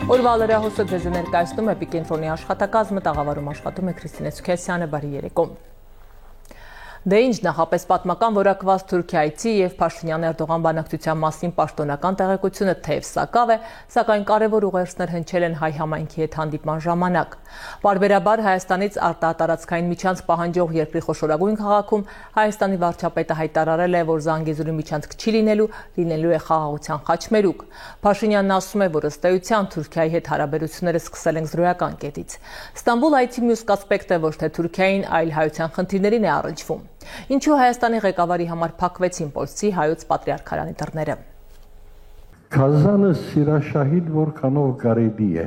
Օրվա լրահոսը ձեզ ներկայացնում է Էպիկենտրոնի աշխատակազմը, տաղավարում աշխատում է Քրիստինե Սուքեսյանը, բարի երեկո։ Դե ինչ նախապես պատմական որակված Թուրքիայցի եւ Փաշինյան-Էրդողան բանակցության մասին պաշտոնական տեղեկությունը թեև սակավ է, սակայն կարևոր ուղերձներ հնչել են հայ համայնքի հետ հանդիպման ժամանակ։ Պարբերաբար Հայաստանից արտատարածքային միջանցք պահանջող երկրի խոշորագույն քաղաքում Հայաստանի վարչապետը հայտարարել է, որ Զանգեզուրի միջանցք չի լինելու է խաղաղության խաչմերուկ։ Փաշինյանն ասում է, որ ըստ էության Թուրքիայի հետ հարաբերությունները սկսել են զրոյական կետից։ Ստամբուլ այցի մյուս ասպեկտը ոչ թե Թուրքիային, այլ հայության խնդիրներին է առնչվում։ Ինչու Հայաստանի ղեկավարի համար փակվեցին Պոլսի հայոց պատրիարքարանի դռները։ Կազանը սիրաշահիդ որքանով կարելի է։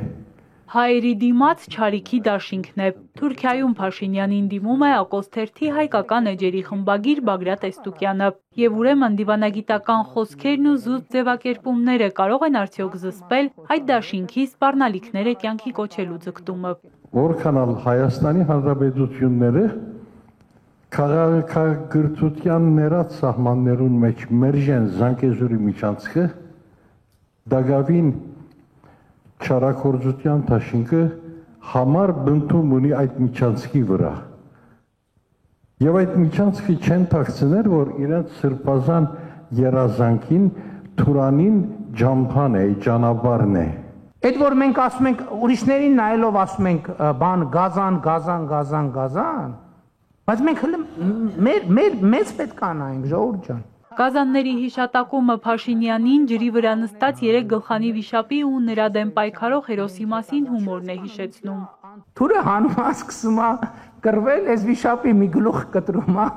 Հայերի դիմաց չարիքի դաշինքն է։ Թուրքիայում Փաշինյանին դիմում է Ակոսթերթի հայկական էջերի խմբագիր Բագրատ Էստուկյանը։ Եվ ուրեմն դիվանագիտական խոսքերն ու զուսպ ձևակերպումները կարող են արդյոք զսպել այդ դաշինքի սպառնալիքները կյանքի կոչելու ձգտումը։ Որքանալ Հայաստանի Հանրապետությունները քաղաքագրթության ներած սահմաններուն մեջ մերժեն Զանգեզուրի միջանցքը, դագավին չարագործության դաշինքը համար բնդում ունի այդ միջանցքի վրա։ Եվ այդ միջանցքը չեն թաքցներ, որ իրենց սրբազան երազանքին Թուրանին ջամփան է, ճանապարհն է։ Այդ որ մենք ասում ենք ուրիշներին նայելով ասում ենք բան գազան, բայց մենք մեզ պետք է նայենք, ժողովուրդ ջան։ Գազանների հիշատակումը Փաշինյանին ջրի վրա նստած 3 գլխանի վիշապի ու նրա դեմ պայքարող հերոսի մասին հումորն է հիշեցնում։ Թուրը հանում է սկսում է կռվել, այս վիշապի մի գլուխ կտրում է։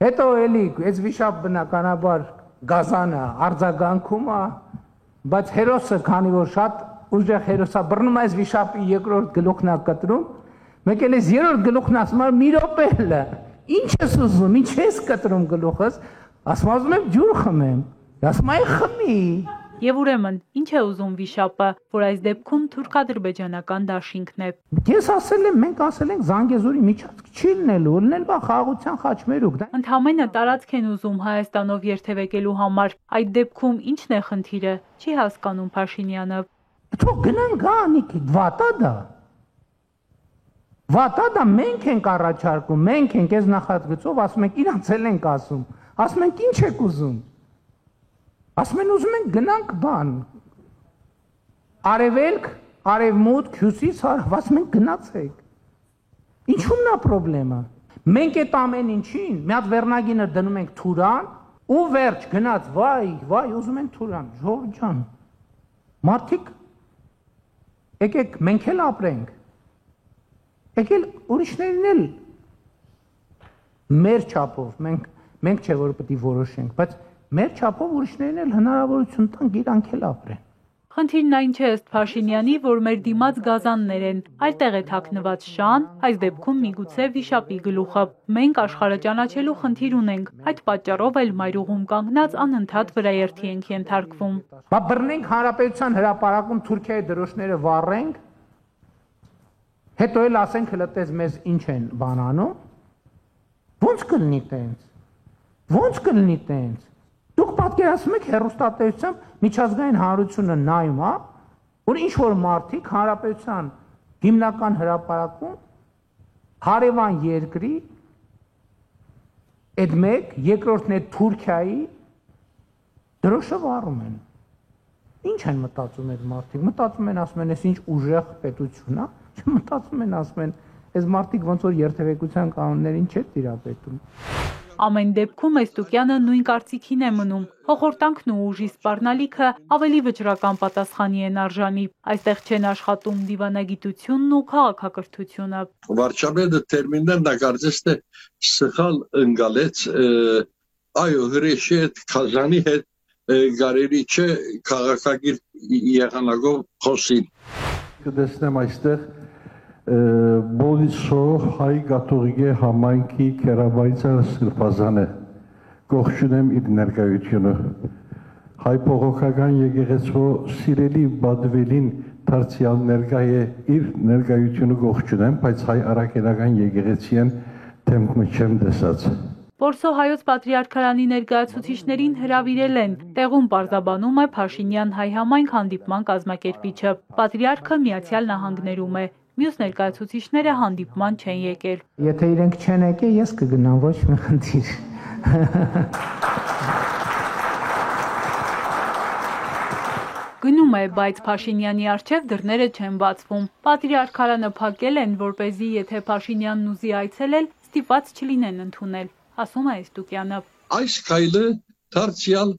Հետո էլի այս վիշապ բնականաբար գազանը արձագանքում է, բայց հերոսը քանի որ շատ ուժեղ հերոս է բռնում այս վիշապի երկրորդ գլուխն է կտրում, մեկ էլ այս երրորդ գլուխն ասում է մի րոպե էլ ինչ ես ուզում, ինչ ես կտրում գլուխս, ասում ուզում եմ ջուր խմեմ, ասում այ խմի։ Եվ ուրեմն, ինչ է ուզում վիշապը, որ այս դեպքում թուրք-ադրբեջանական դաշինքն է։ Ես ասել եմ, մենք ասել ենք Զանգեզուրի միջանցք չի լինելու, լինել բա խաղաղության խաչմերուկ։ Ընդհանրապես տարածք են ուզում Հայաստանով երթևեկելու համար, այդ դեպքում ի՞նչն է խնդիրը, չի հասկանում Փաշինյանը։ Թող գնան գանիք, Վատա դա մենք ենք առաջարկում, մենք ենք այս նախագծով ասում ենք իրանց էլ ենք ասում ենք ինչ եք ուզում, ասում են ուզում ենք գնանք բան, արևելք, արևմուտք, հյուսիս, ասում ենք գնացեք, ինչու՞մն է պրոբլեմը, մենք այդ ամեն ինչին, մի հատ վերնագինը դնում ենք Թուրան, ու վերջ գնաց, վայ, ուզում են Թուրան, ժողովուրդ ջան, մարդիկ, եկեք մենք էլ ապրենք, եկել ուրիշներին էլ մեր չափով, մենք չէ որ պետք է որոշենք, բայց մեր չափով ուրիշներին էլ հնարավորություն տանք իրանք էլ ապրեն։ Խնդիրն այն չէ ըստ Փաշինյանի, որ մեր դիմաց գազաններ են, այլտեղ է թաքնված շան, այս դեպքում միգուցե վիշապի գլուխը։ Մենք աշխարհը ճանաչելու խնդիր ունենք, այդ պատճառով էլ մայրուղում կանգնած անընդհատ վրաերթի ենք ենթարկվում։ Բա բռնենք Հանրապետության հրապարակում Թուրքիայի դրոշները վառենք, հետո էլ ասենք հլտես մեզ ինչ են բանանում, ոնց կլինի տենց, դուք պատկերացնում եք հեռուստատեսությամբ միջազգային հանրությունը նայում է, որ ինչ-որ մարդիկ Հանրապետության հիմնական հրապարակում հարևան երկրի այդ մեկ, երկրորդն է Թուրքիայի դրոշը վառում են, ինչ են մտածում այդ մարդիկ, մտածում են ասում են, ես ինչ ուժեղ պետություն է, մտածում են ասում են, այս մարդիկ ոնց որ երթևեկության կանոններին չէ տիրապետում։ Ամեն դեպքում Էստուկյանը նույն կարծիքին է մնում, հոխորտանքն ու ուժի սպառնալիքը ավելի վճռական պատասխանի են արժանի, այստեղ չեն աշխատում դիվանագիտությունն ու քաղաքակրթությունը։ Վարչապետը տերմիններ նկարծեց, թե սխալ ընկալեց, այո, հրեշի հետ, Կազանի հետ կարելի չէ քաղաքագիր եղանակով խոսին։ Կտեսնեմ այստեղ Բոլիսո հայ կաթողիկե համայնքի կերավայցար սրբազանը կողջունեմ իր ներկայությունը հայ փողոքական եկեղեցու սիրելի բադվելին դարձյալ ներկայ է իր ներկայությունը կողջունեմ, բայց հայ արաքելական եկեղեցին թեմքը չեմ տեսած։ Որսո հայոց պատրիարքարանի ներկայացուցիչներին հրավիրել են, տեղում պարզաբանում է Փաշինյան հայ համայնք հանդիպման կազմակերպիչը։ Պատրիարքը Միացյալ Նահանգներում է, մյուս ներկայացուցիչները հանդիպման չեն եկել։ Եթե իրենք չեն եկել, ես կգնամ, ոչ մի խնդիր։ Գնում է, բայց Փաշինյանի առջև դռները չեն բացվում։ Պատրիարքարանը փակել են, որպեսզի եթե Փաշինյանն ուզի այցելել, ստիպված չլինեն ընդունել, ասում է Էստուկյանը։ Այս քայլը դարձյալ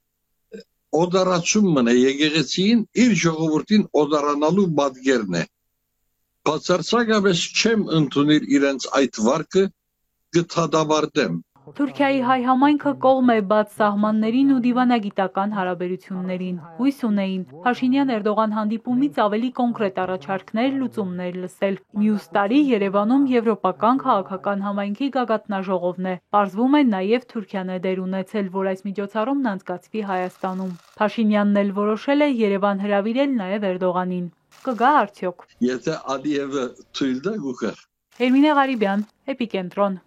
օդարացումն է եկեղեցին իր ժողովրդին օդարանալու պատկերն է։ Բացարձակապես չեմ ընդունել իրենց այդ վարկը, կթադավարտեմ։ Թուրքիայի հայ համայնքը կողմ է բաց սահմաններին ու դիվանագիտական հարաբերություններին։ Հույս ունեին Փաշինյան-Էրդողան հանդիպումից ավելի կոնկրետ առաջարկներ, լուծումներ լսել։ Մյուս տարի Երևանում Եվրոպական քաղաքական համայնքի գագաթնաժողովն է։ Պարզվում է նաև Թուրքիան է դեր ունեցել, որ այս միջոցառումն անցկացվի Հայաստանում։ Փաշինյանն էլ որոշել է Երևան հրավիրել նաև Էրդողանին։ Կգա արդյոք։ Եթե Ալիևը թույլ տա գուկա։ Հերմինե Ղարիբյան, Էպիկենտրոն։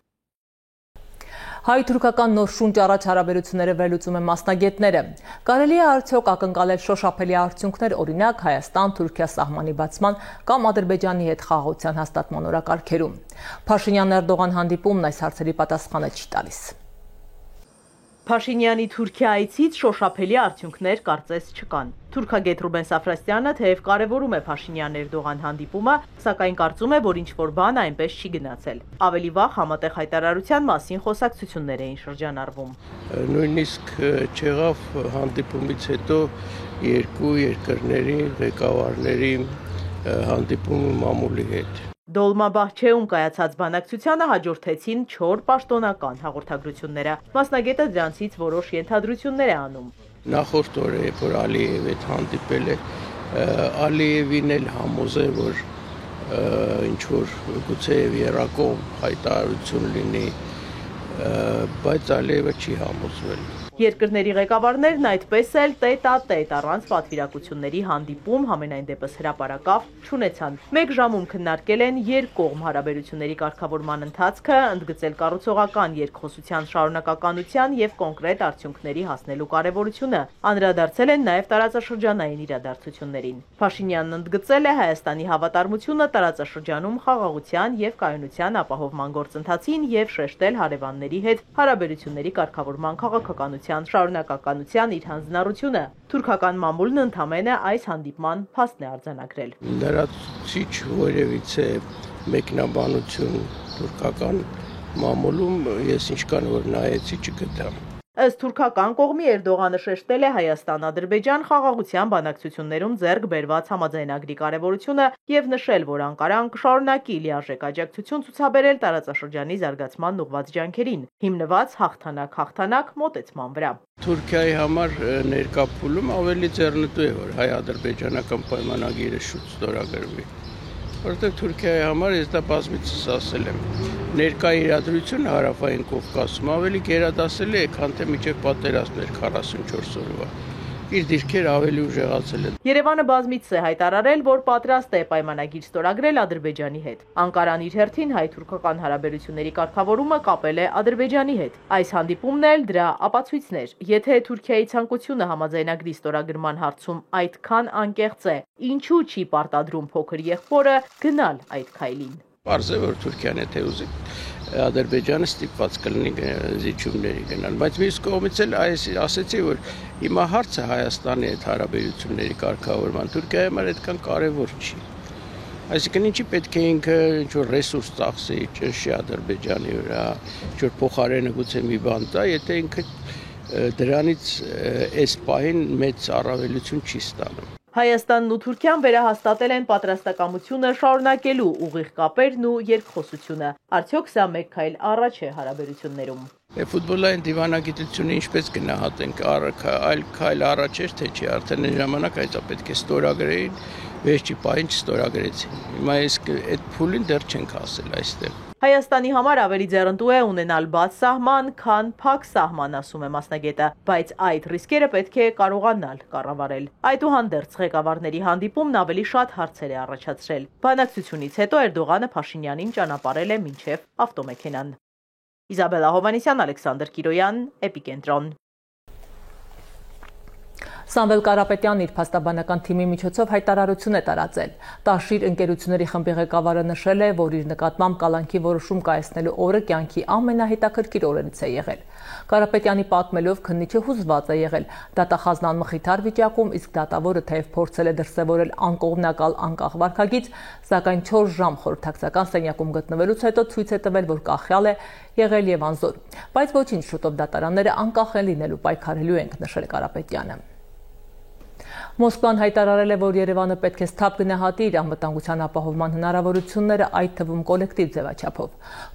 Հայ-թուրքական նոր շունչ առաջ հարաբերությունները վերլուծում են մասնագետները։ Կարելի է արդյոք ակնկալել շոշափելի արդյունքներ, օրինակ Հայաստան-Թուրքիա սահմանի բացման կամ Ադրբեջանի հետ խաղաղության հաստատման օրակարգերում։ Փաշինյան-Էրդողան հանդիպումն այս հարցերի պատասխանը չի տալիս։ Փաշինյանի Թուրքիա այցից շոշափելի արդյունքներ կարծես չկան։ Թուրքագետ Ռուբեն Սաֆրասյանը թեև կարևորում է Փաշինյան-Էրդողան հանդիպումը, սակայն կարծում է, որ ինչ-որ բան այնպես չի գնացել։ Ավելի վաղ համատեղ հայտարարության մասին խոսակցություններ էին շրջանառվում։ Նույնիսկ չեղավ հանդիպումից հետո երկու երկրների ղեկավարների հանդիպումը մամուլի հետ։ Դոլմաբահչեում կայացած բանակցությանը հաջորդեցին 4 պաշտոնական հաղորդագրությունները։ Մասնագետը դրանցից որոշ ենթադրություններ է անում։ Նախորդ օրը, երբ որ Ալիևի հետ հանդիպել է, Ալիևին էլ համոզել, որ ինչ որ գուցե երակողմ հայտարարություն լինի, բայց Ալիևը չի համոզվել։ Երկրների ղեկավարներն այդպես էլ տետ-ա-տետ առանց պատվիրակությունների հանդիպում համենայն դեպս հրապարակավ չունեցան։ Մեկ ժամում քննարկել են երկկողմ հարաբերությունների կարգավորման ընթացքը, ընդգծել կառուցողական երկխոսության շարունակականության եւ կոնկրետ արդյունքների հասնելու կարեւորությունը, անդրադարձել են նաեւ տարածաշրջանային իրադարձություններին։ Փաշինյանն ընդգծել է Հայաստանի հավատարմությունը տարածաշրջանում խաղաղության եւ կայունության ապահովման գործընթացին եւ շեշտել հարևանների հետ հարաբերությունների կարգավորման քաղաքականության շարունակականության իր հանձնառությունը։ Թուրքական մամուլն ընդամենը այս հանդիպման փաստն է արձանագրել։ Լրացուցիչ որևիցե մեկնաբանություն թուրքական մամուլում ես ինչքան որ նայեցի չգտա։ Ըստ թուրքական կողմի Էրդողանը շեշտել է Հայաստան-Ադրբեջան խաղաղության բանակցություններում ձեռք բերված համաձայնագրի կարևորությունը եւ նշել, որ Անկարան կշարունակի լիարժեք աջակցություն ցուցաբերել տարածաշրջանի զարգացման ուղղված ջանքերին, հիմնված հաղթանակ մոտեցման վրա։ Թուրքիայի համար ներկա փուլում ավելի ձեռնտու է, որ հայ-ադրբեջանական պայմանագիրը շուտ ստորագրվի։ Որտեղ Թուրքիայի համար ես դա բազմիցս ասել եմ, ներկա իրադրությունը Հարավային Կովկասում ավելի գերադասել է, քան թե մինչև պատերազմներ 44 օրվա։ Իր դիրքերը ավելի ուժեղացել են։ Երևանը բազմիցս է հայտարարել, որ պատրաստ է պայմանագիր ստորագրել Ադրբեջանի հետ։ Անկարան իր հերթին հայ-թուրքական հարաբերությունների կարգավորումը կապել է Ադրբեջանի հետ։ Այս հանդիպումն էլ դրա ապացույցն էր։ Եթե Թուրքիայի ցանկությունը համաձայնագրի ստորագրման հարցում այդքան անկեղծ է, ինչու չի պարտադրում փոքր եղբորը գնալ այդ քայլին։ Պարզ է, որ Թուրքիան եթե ուզի Ադրբեջանը ստիպված կլինի զիջումների գնալ, բայց մյուս կողմից էլ ասեցի, որ հիմա հարցը Հայաստանի հետ հարաբերությունների կարգավորման Թուրքիայի համար այդքան կարևոր չի։ Այսինքն ինչի պետք է ինքը ինչ-որ ռեսուրս ծախսի ճնշի Ադրբեջանի վրա, ինչ-որ փոխարենը գուցե մի բան տա, եթե ինքը դրանից այս պահին մեծ առավելություն չի ստանում։ Հայաստանն ու Թուրքիան վերահաստատել են պատրաստակամությունը շարունակելու ուղիղ կապերն ու երկխոսությունը։ Արդյոք սա մեկ քայլ առաջ է հարաբերություններում։ Ֆուտբոլային դիվանագիտությունը ինչպես գնահատենք, այլ քայլ առաջ էր, թե չի, արդեն այն ժամանակ այդ պետք է ստորագրեին, վերջի պահին չստորագրեցին։ Հիմա այդ փուլին դեռ չենք հասել այստեղ։ Հայաստանի համար ավելի ձեռնտու է ունենալ բաց սահման, քան փակ սահման, ասում է մասնագետը, բայց այդ ռիսկերը պետք է կարողանալ կառավարել։ Այդուհանդերձ ղեկավարների հանդիպումն ավելի շատ հարցեր է առաջացրել։ Բանակցությունից հետո Էրդողանը Փաշինյանին ճանապարհել է մինչև ավտոմեքենան։ Իզաբելա Հովանեսյան, Ալեքսանդր Կիրոյան, Էպիկենտրոն։ Սամվել Կարապետյանն իր փաստաբանական թիմի միջոցով հայտարարություն է տարածել։ Տաշիր ընկերությունների խմբի ղեկավարը նշել է, որ իր նկատմամբ կալանքի որոշում կայացնելու օրը կյանքի ամենահետաքրքիր օրերից է եղել։ Կարապետյանի պատմելով քննիչը հուզված է եղել դատախազն մխիթար վիճակում, իսկ դատավորը թեև փորձել է դրսևորել անկողմնակալ անկախ վարքագիծ, սակայն 4 ժամ խորհրդակցական սենյակում գտնվելուց հետո ցույց է տվել, որ կախյալ է եղել եւ անզոր։ Բայց ոչինչ, շուտով դատարանները անկախ են լինելու պայքարելու ենք, նշել Կարապետյանը։ Մոսկվան հայտարարել է, որ Երևանը պետք է սթափ գնահատի իր անվտանգության ապահովման հնարավորությունները, այդ թվում կոլեկտիվ ձևաչափով։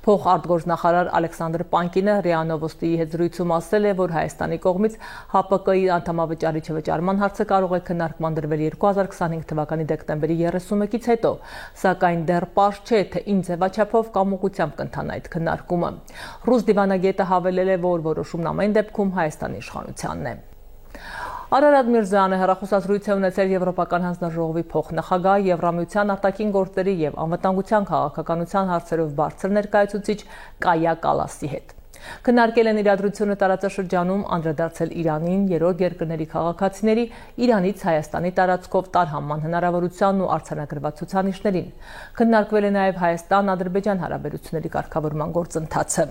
Փոխարտգործնախարար Ալեքսանդր Պանկինը ՌԻԱ Նովոստիի հետ զրույցում ասել է, որ Հայաստանի կողմից ՀԱՊԿ-ի անդամավճարի չվճարման հարցը կարող է քննարկման դրվել 2025 թվականի դեկտեմբերի 31-ից հետո, սակայն դեռ պարզ չէ, թե ինչ ձևաչափով կամ ուղղությամբ կընթանա այդ քննարկումը։ Ռուս դիվանագետը հավելել է, որ որոշումն ամեն դեպքում Հայաստանի իշխանությանն է։ Արարատ Միրզյանը հեռախոսազրույց է ունեցել Եվրոպական հանձնաժողովի փոխնախագահ, Եվրամիության արտաքին գործերի եւ անվտանգության քաղաքականության հարցերով բարձր ներկայացուցիչ Կայա Կալասի հետ։ Քննարկել են իրադրությունը տարածաշրջանում, անդրադարձել Իրանին, երրորդ երկրների քաղաքացիների Իրանից Հայաստանի տարածքով տարհանման հնարավորությանն ու արձանագրված ցուցանիշներին։ Քննարկվել է նաեւ Հայաստան-Ադրբեջան հարաբերությունների կարգավորման գործընթացը։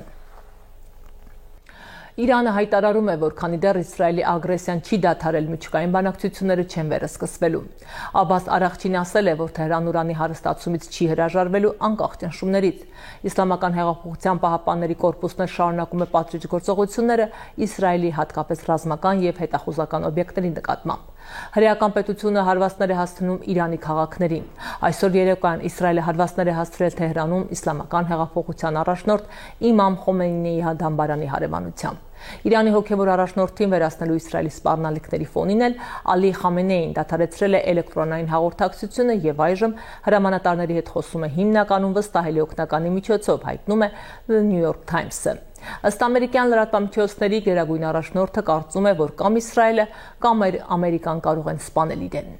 Իրանը հայտարարում է, որ քանի դեռ Իսրայելի ագրեսիան չի դադարել, միջուկային բանակցությունները չեն վերսկսվելու։ Աբբաս Արաղչին ասել է, որ Թեհրան ուրանի հարստացումից չի հրաժարվելու անկախ ճնշումներից։ Իսլամական հեղափոխության պահապանների կորպուսն շարունակում է պատժիչ գործողությունները Իսրայելի հատկապես ռազմական եւ հետախուզական օբյեկտների նկատմամբ։ Հրեական պետությունը հարվածներ է հասցնում Իրանի քաղաքներին։ Այսօր երեկոյան Իսրայելը հարվածներ է հասցրել Թեհրանում իսլամական հեղափոխության առաջնորդ Իմամ Խոմեյնիի դամբարանի հարևանությամբ։ Իրանի հոգևոր առաջնորդին վերացնելու Իսրայելի սպառնալիքների ֆոնին էլ Ալի Խամենեին դադարեցրել է էլեկտրոնային հաղորդակցությունը եւ այժմ հրամանատարների հետ խոսում է հիմնականում վստահելի օգնականի միջոցով, հայտնում է The New York Times-ը։ Ըստ ամերիկյան լրատվամիջոցների գերագույն առաջնորդը կարծում է, որ կամ Իսրայելը կամ Ամերիկան կարող են սպանել իրեն։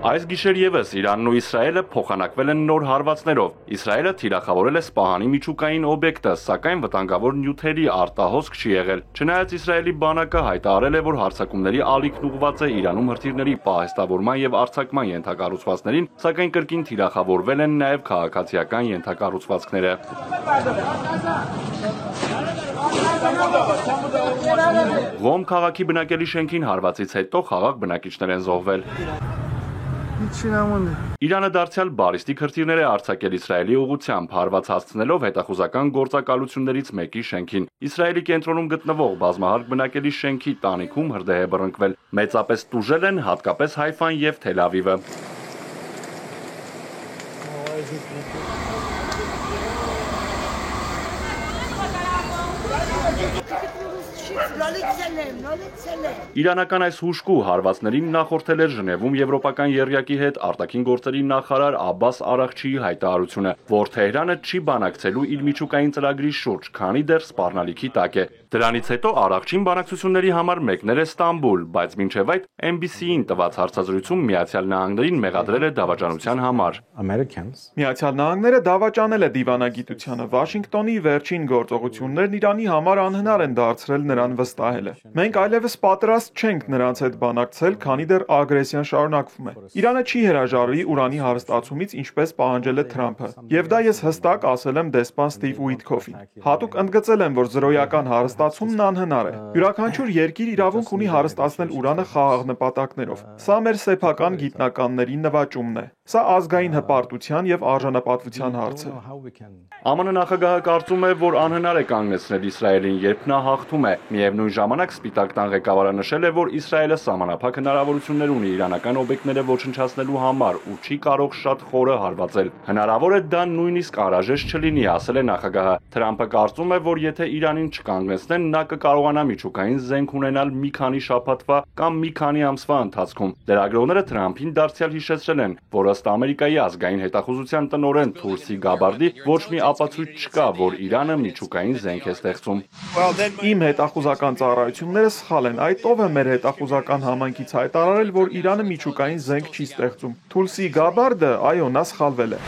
Այս գիշեր եւս Իրանն ու Իսրայելը փոխանակվել են նոր հարվածներով։ Իսրայելը թիրախավորել է Սպահանի միջուկային օբյեկտը, սակայն վտանգավոր նյութերի արտահոսք չի եղել։ Չնայած Իսրայելի բանակը հայտարարել է, որ հարձակումների ալիքն ուղղված է Իրանում հրթիռների պահեստավորման եւ արձակման ենթակառուցվածքներին, սակայն կրկին թիրախավորվել են նաեւ քաղաքացիական ենթակառուցվածքները։ Ղոմ քաղաքի բնակելի շենքին հարվածից հետո խաղաղ բնակիչներ են զոհվել։ Իրանը դարձյալ բալիստիկ հրթիռներ է արձակել Իսրայելի ուղղությամբ, հարված հասցնելով հետախուզական գործակալություններից մեկի շենքին։ Իսրայելի կենտրոնում գտնվող բազմահարկ բնակելի շենքի տանիքում հրդեհ է բռնկվել։ Մեծապես տուժել են հատկապես Հայֆան եւ Թել Ավիվը։ Իրանական այս հուժկու հարվածներին նախորդել էր Ժնևում Եվրոպական եռյակի հետ արտաքին գործերի նախարար Աբբաս Արաղչիի հայտարարությունը, որ Թեհրանը չի բանակցելու իր միջուկային ծրագրի շուրջ, քանի դեռ սպառնալիքի տակ է։ Դրանից հետո Արաղչին բանակցությունների համար մեկնել է Ստամբուլ, բայց մինչև այդ MBC-ին տված հարցազրույցում Միացյալ Նահանգներին մեղադրել է դավաճանության համար։ Միացյալ Նահանգները դավաճանել է դիվանագիտությանը։ Վաշինգտոնի վերջին գործողություններն Իրանի համար անհնար են դարձրել նրան վստահելը։ Մենք այլևս պատրաստ չենք նրանց հետ բանակցել, քանի դեռ ագրեսիան շարունակվում է։ Իրանը չի հրաժարվի ուրանի հարստացումից, ինչպես պահանջել է Թրամփը։ Եվ դա ես հստակ ասել եմ դեսպան Ստիվ Ուիթքոֆին։ Հատուկ ընդգծել եմ, որ զրոյական հարստացումն անհնար է։ Յուրաքանչյուր երկիր իրավունք ունի հարստացնել ուրանը խաղաղ նպատակներով։ Սա մեր սեփական գիտնականների նվաճումն է։ Սա ազգային հպարտության եւ արժանապատվության հարց է։ ԱՄՆ նախագահը կարծում է, որ անհնար է կանգնեցնել Իսրայելին, երբ նա հաղթում է։ Միևնույն ժամանակ Սպիտակ տան ղեկավարը նշել է, որ Իսրայելը սահմանափակ հնարավորություններ ունի իրանական օբյեկտները ոչնչացնելու համար ու չի կարող շատ խորը հարվածել։ Հնարավոր է դա նույնիսկ անհրաժեշտ չլինի, ասել է նախագահը։ Թրամփը կարծում է, որ եթե Իրանին չկանգնեցնեն, նա կկարողանա միջուկային զենք ունենալ մի քանի շաբաթվա կամ մի քանի ամսվա ընթացքում։ Լրագրողները Թրամփին դարձյալ հիշեցրել են, որ ըստ Ըստ Ամերիկայի ազգային հետախուզության տնօրեն Թուլսի Գաբարդի, ոչ մի ապացույց չկա, որ Իրանը միջուկային զենք է ստեղծում։ Իմ հետախուզական ծառայությունները սխալ են, այդ ով է մեր հետախուզական համայնքից հայտարարել, որ Իրանը միջուկային զենք չի ստեղծում։ Թուլսի Գաբարդը, այո, նա սխալվել է։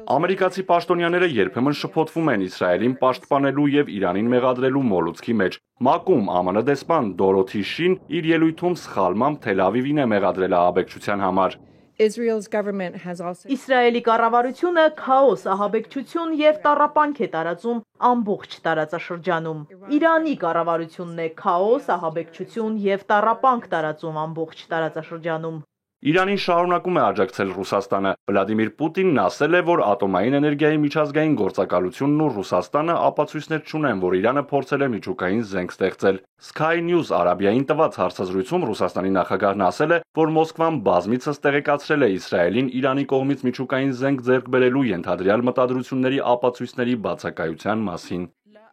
Ամերիկացի պաշտոնյաները երբեմն շփոթվում են Իսրայելին պաշտպանելու եւ Իրանին մեղադրելու մոլուցքի մեջ։ ՄԱԿ-ում ԱՄՆ դեսպան Դորոթի Շին իր ելույթում սխալմամբ Թել Ավիվին է մեղադրել ահաբեկչության համար։ Իսրայելի կառավարությունը քաոս, ահաբեկչություն եւ տառապանք է տարածում ամբողջ տարածաշրջանում։ Իրանի կառավարությունն է քաոս, ահաբեկչություն եւ տառապանք տարածում ամբողջ տարածաշրջանում։ Իրանին շարունակում է աջակցել Ռուսաստանը։ Վլադիմիր Պուտինն ասել է, որ ատոմային էներգիայի միջազգային գործակալությունն ու Ռուսաստանը ապացույցներ չունեն, որ Իրանը փորձել է միջուկային զենք ստեղծել։ Sky News Արաբիային տված հարցազրույցում Ռուսաստանի նախագահն ասել է, որ Մոսկվան բազմիցս տեղեկացրել է Իսրայելին Իրանի կողմից միջուկային զենք ձեռք բերելու ենթադրյալ մտադրությունների ապացույցների բացակայության մասին։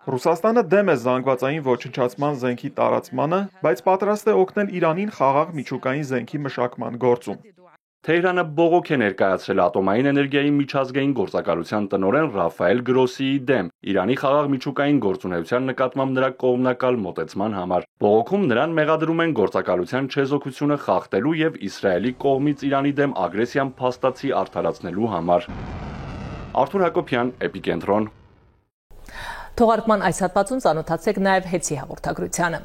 Ռուսաստանը դեմ է զանգվածային ոչնչացման զենքի տարածմանը, բայց պատրաստ է օգնել Իրանին խաղաղ միջուկային զենքի մշակման գործում։ Թեհրանը բողոք է ներկայացրել ատոմային էներգիայի միջազգային գործակալության տնօրեն Ռաֆայել Գրոսիի դեմ Իրանի խաղաղ միջուկային գործունեության նկատմամբ նրա կողմնակալ մոտեցման համար։ Բողոքում նրան մեղադրում են գործակալության չեզոքությունը խախտելու եւ Իսրայելի կողմից Իրանի դեմ ագրեսիան փաստացի արդարացնելու համար։ Արթուր Հակոբյան, Էպիկենտրոն։ Թողարկման այս հատվածում ծանոթացեք նաև հետի հաղորդագրությանը։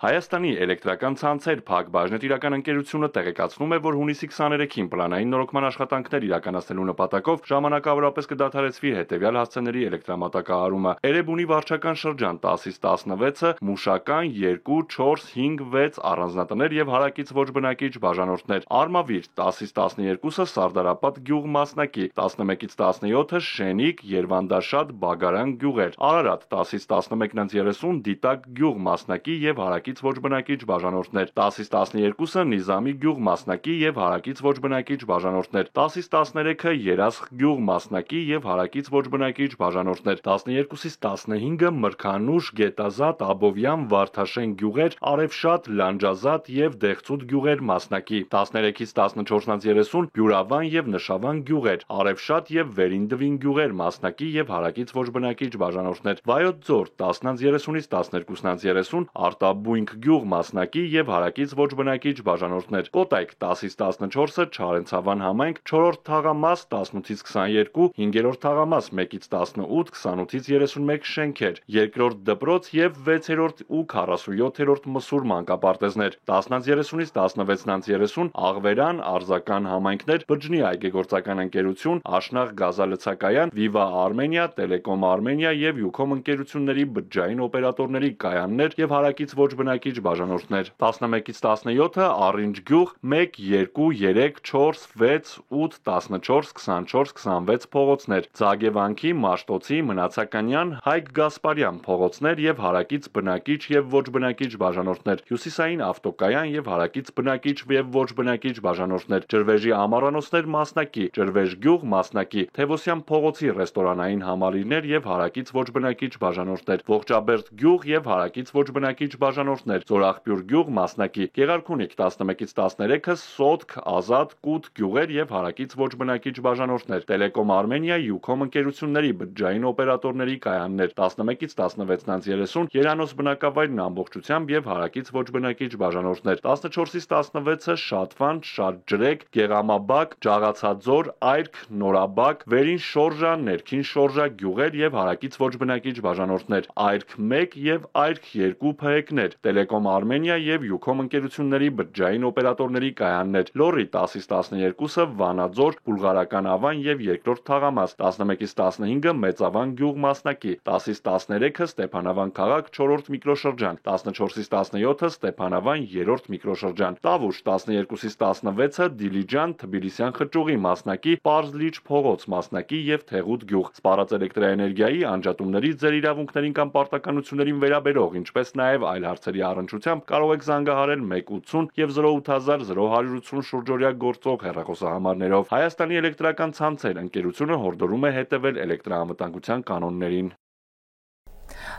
Հայաստանի էլեկտրական ցանցեր ՓԱԿ բաժնետիրական ընկերությունը տեղեկացնում է, որ հունիսի 23-ին պլանային նորոգման աշխատանքներ իրականացնելու նպատակով ժամանակավորապես կդադարեցվի հետևյալ հասցեների էլեկտրամատակարարումը՝ Էրեբունի վարչական շրջան 10-ից 16-ը, Մուշական 2, 4, 5, 6 առանձնատներ եւ հարակից ոչ բնակիչ բաժանորդներ, Արմավիր 10-ից 12-ը, Սարդարապատ գյուղ մասնակի, 11-ից 17-ը, Շենիկ, Երվանդաշատ, Բագարան գյուղեր, Արարատ 10-ից 11-ից 30, Դիտակ գյուղ մասնակի եւ հարակից ոչ բնակիչ բաժանորդներ, 10-ից 12-ը Նիզամի գյուղ մասնակի եւ հարակից ոչ բնակիչ բաժանորդներ, 10-ից 13-ը Երասխ գյուղ մասնակի եւ հարակից ոչ բնակիչ բաժանորդներ, 12-ից 15-ը Մրգանուշ, Գետազատ, Աբովյան, Վարդաշեն գյուղեր, Արևշատ, Լանջազատ եւ Դեղցուտ գյուղեր մասնակի, 13-ից 14-ից 30 Բյուրավան եւ Նշավան գյուղեր, Արևշատ եւ Վերինդվին գյուղեր մասնակի եւ հարակից ոչ բնակիչ բաժանորդներ, Վայոց ձոր 10-ից 30-ից 12-ից 30 Արտաբույն գյուղ մասնակի եւ հարակից ոչ բնակիչ բաժանորդներ, Կոտայք 10-ից 14-ը, Չարենցավան համայնք, 4-րդ թաղամաս 18-ից 22, 5-րդ թաղամաս 1-ից 18, 28-ից 31 շենքեր, 2-րդ դպրոց եւ 6-րդ ու 47-րդ մսուր մանկապարտեզներ, 10-ից 30-ից 16-ից 30 Աղվերան, Արձական համայնքներ, Բջջնի այգեգործական ընկերություն, Աշնաղ գազալցակայան, Viva Armenia, Telecom Armenia եւ Ucom ընկերությունների բջջային օպերատորների կայաններ եւ հարակից ոչ բնակիչ բաժանորդներ, 11-ից 17-ը Առինջ գյուղ 1, 2, 3, 4, 6, 8, 14, 24, 26 փողոցներ, Ձագևանքի, Մաշտոցի, Մնացականյան, Հայկ Գասպարյան փողոցներ եւ հարակից բնակիչ եւ ոչ բնակիչ բաժանորդներ, Հյուսիսային ավտոկայան եւ հարակից բնակիչ եւ ոչ բնակիչ բաժանորդներ, Ջրվեժի ամառանոցներ մասնակի, Ջրվեժ գյուղ մասնակի, Թևոսյան փողոցի ռեստորանային համալիրներ եւ հարակից ոչ բնակիչ բաժանորդներ, Ողջաբերդ գյուղ եւ հարակից ոչ բնակիչ բաժանորդներ, Զորախբյուր գյուղ մասնակի, Գեղարքունիք 11-ից 13-ը, Սոտք, Ազատ, Կուտ գյուղեր եւ հարակից ոչ բնակիչ բաժանորդներ, Telecom Armenia, Ucom ընկերությունների բջջային օպերատորների կայաններ, 11-ից 16-ից 30 Երանոս բնակավայրն ամբողջությամբ եւ հարակից ոչ բնակիչ բաժանորդներ, 14-ից 16-ը Շատվան, Շատջրեկ, Գեղամաբակ, Ջաղացաձոր, Այրք, Նորաբակ, Վերին Շորժա, Ներքին Շորժա գյուղեր եւ հարակից ոչ բնակիչ բաժանորդներ, Այրք 1 եւ Այրք 2 փեեկներ, Telecom Armenia եւ Ucom ընկերությունների բջջային օպերատորների կայաններ, Լորի 10-ից 12-ը Վանաձոր, Բուլղարական Ավան եւ 2-րդ թաղամաս, 11-ից 15-ը Մեծավան գյուղ մասնակի, 10-ից 13-ը Ստեփանավան քաղաք 4-րդ միկրոշրջան, 14-ից 17-ը Ստեփանավան 3-րդ միկրոշրջան, Տավուշ 12-ից 16-ը Դիլիջան, Թբիլիսյան խճուղի մասնակի, Պարզլիչ փողոց մասնակի եւ Թեղուտ գյուղ, Սպառած էլեկտրաէներգիայի անջատումների ձեր իրավունքներին կամ պարտականություններին վերաբերող, ինչպես նաեւ այլ հարցերի առնչությամբ կարող եք զանգահարել 180 եւ 080 շուրջօրյա գործող հեռախոսահամարներով։ Հայաստանի էլեկտրական ցանցեր ընկերությունը հորդորում է հետևել էլեկտրաանվտանգության կանոններին։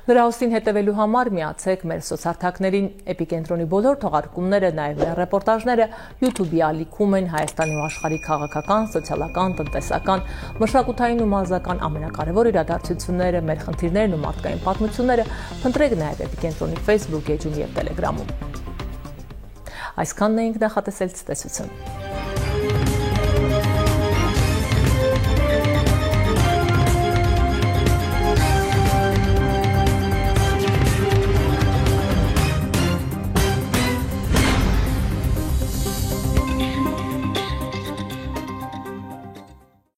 Լրահոսին հետևելու համար միացեք մեր սոցհարթակներին։ Էպիկենտրոնի բոլոր թողարկումները, նաև ռեպորտաժները YouTube-ի ալիքում են Հայաստանի ու աշխարհի քաղաքական, սոցիալական, տնտեսական, մշակութային ու մարզական ամենակարևոր իրադարձությունները, մեր խնդիրներն ու մարդկային պատմությունները փնտրեք նաև Էպիկենտրոնի Facebook էջում և Telegram-ում։ Այսքանն էինք նախատեսել, ցտեսություն։